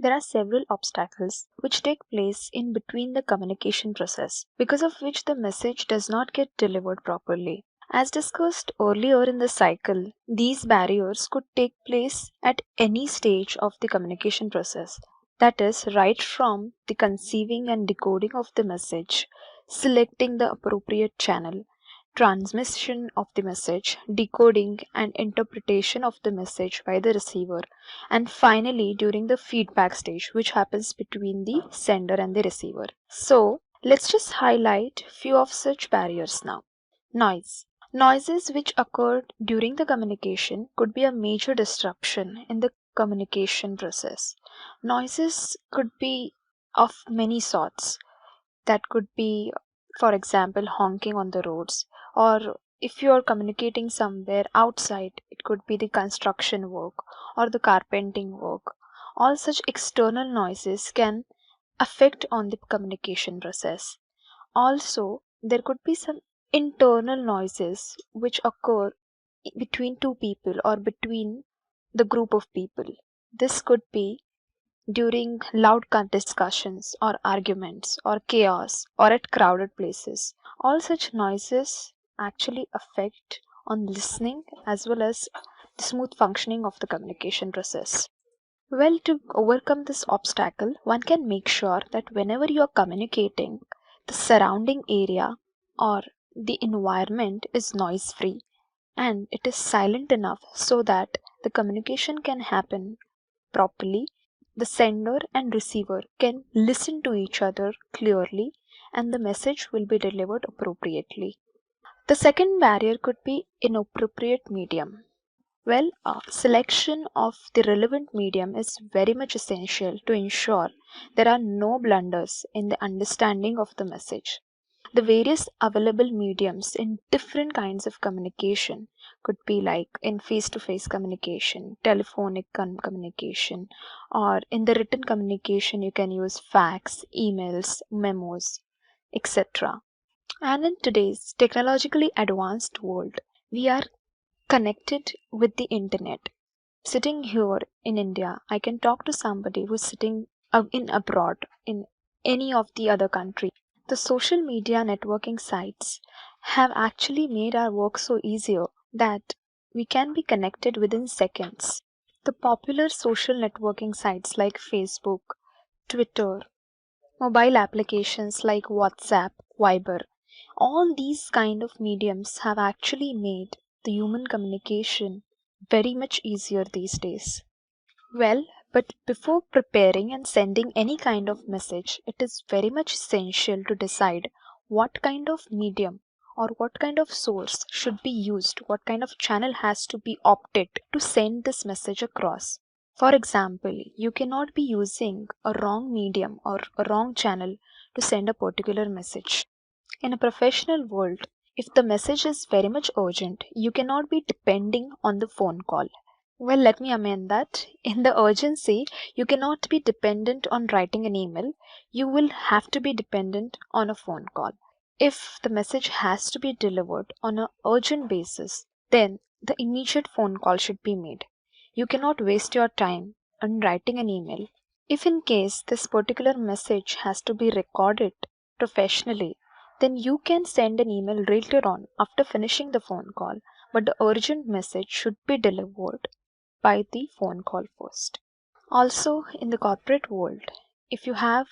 there are several obstacles which take place in between the communication process, because of which the message does not get delivered properly. As discussed earlier in the cycle, these barriers could take place at any stage of the communication process. That is, right from the conceiving and decoding of the message, selecting the appropriate channel, transmission of the message, decoding and interpretation of the message by the receiver, and finally during the feedback stage, which happens between the sender and the receiver. So, let's just highlight few of such barriers now. Noise. Noises which occurred during the communication could be a major disruption in the communication process. Noises could be of many sorts. That could be, for example, honking on the roads, or if you are communicating somewhere outside, it could be the construction work or the carpenting work. All such external noises can affect on the communication process. Also, there could be some internal noises which occur between two people or between the group of people. This could be during loud discussions or arguments or chaos or at crowded places. All such noises actually affect on listening as well as the smooth functioning of the communication process. Well, to overcome this obstacle, one can make sure that whenever you are communicating, the surrounding area or the environment is noise free and it is silent enough so that the communication can happen properly. The sender and receiver can listen to each other clearly and the message will be delivered appropriately. The second barrier could be inappropriate medium. Well, selection of the relevant medium is very much essential to ensure there are no blunders in the understanding of the message. The various available mediums in different kinds of communication could be like in face to face communication, telephonic communication, or in the written communication, you can use fax, emails, memos, etc. And in today's technologically advanced world, we are connected with the internet. Sitting here in India, I can talk to somebody who's sitting in abroad in any of the other country. The social media networking sites have actually made our work so easier that we can be connected within seconds. The popular social networking sites like Facebook, Twitter, mobile applications like WhatsApp, Viber, all these kind of mediums have actually made the human communication very much easier these days. Well, but before preparing and sending any kind of message, it is very much essential to decide what kind of medium or what kind of source should be used, what kind of channel has to be opted to send this message across. For example, you cannot be using a wrong medium or a wrong channel to send a particular message. In a professional world, if the message is very much urgent, you cannot be depending on the phone call. Well, let me amend that. In the urgency, you cannot be dependent on writing an email. You will have to be dependent on a phone call. If the message has to be delivered on an urgent basis, then the immediate phone call should be made. You cannot waste your time on writing an email. If in case this particular message has to be recorded professionally, then you can send an email later on after finishing the phone call, but the urgent message should be delivered by the phone call first. Also, in the corporate world, if you have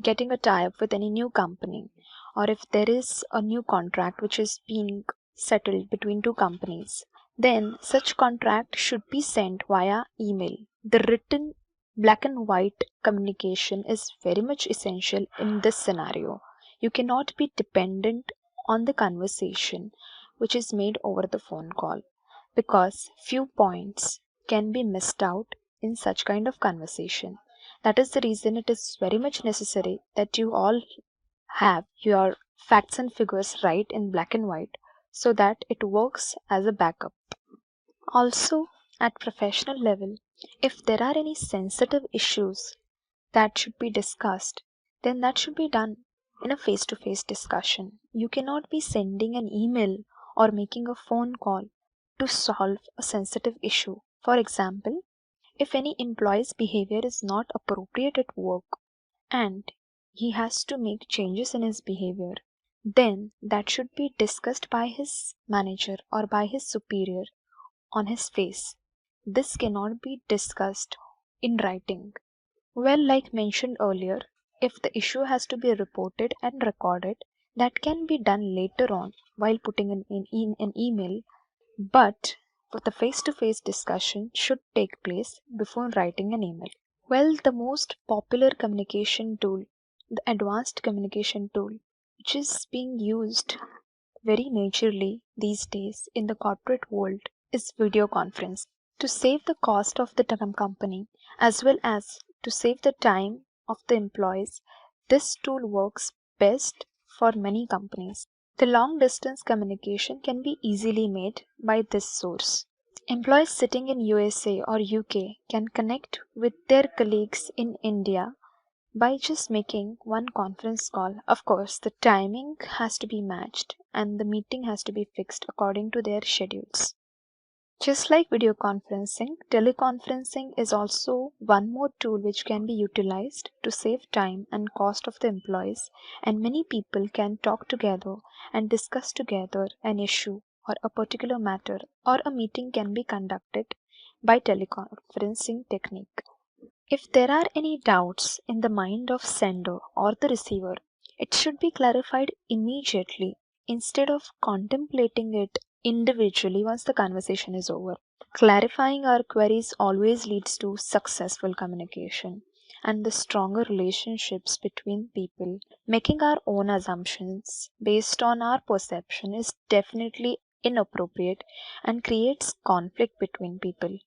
getting a tie up with any new company, or if there is a new contract which is being settled between two companies, then such contract should be sent via email. The written black and white communication is very much essential in this scenario. You cannot be dependent on the conversation which is made over the phone call because few points can be missed out in such kind of conversation. That is the reason it is very much necessary that you all have your facts and figures right in black and white so that it works as a backup. Also, at professional level, if there are any sensitive issues that should be discussed, then that should be done in a face to face discussion. You cannot be sending an email or making a phone call to solve a sensitive issue. For example, If any employee's behavior is not appropriate at work and he has to make changes in his behavior, then that should be discussed by his manager or by his superior on his face. This cannot be discussed in writing. Well, like mentioned earlier, if the issue has to be reported and recorded, that can be done later on while putting in an email, but for the face to face discussion should take place before writing an email. Well, the most popular communication tool, the advanced communication tool, which is being used very majorly these days in the corporate world, is video conference. To save the cost of the company as well as to save the time of the employees, this tool works best for many companies. The long distance communication can be easily made by this source. Employees sitting in USA or UK can connect with their colleagues in India by just making one conference call. Of course, the timing has to be matched and the meeting has to be fixed according to their schedules. Just like video conferencing, teleconferencing is also one more tool which can be utilized to save time and cost of the employees, and many people can talk together and discuss together an issue or a particular matter, or a meeting can be conducted by teleconferencing technique. If there are any doubts in the mind of sender or the receiver, it should be clarified immediately instead of contemplating it individually once the conversation is over. Clarifying our queries always leads to successful communication and the stronger relationships between people. Making our own assumptions based on our perception is definitely inappropriate and creates conflict between people.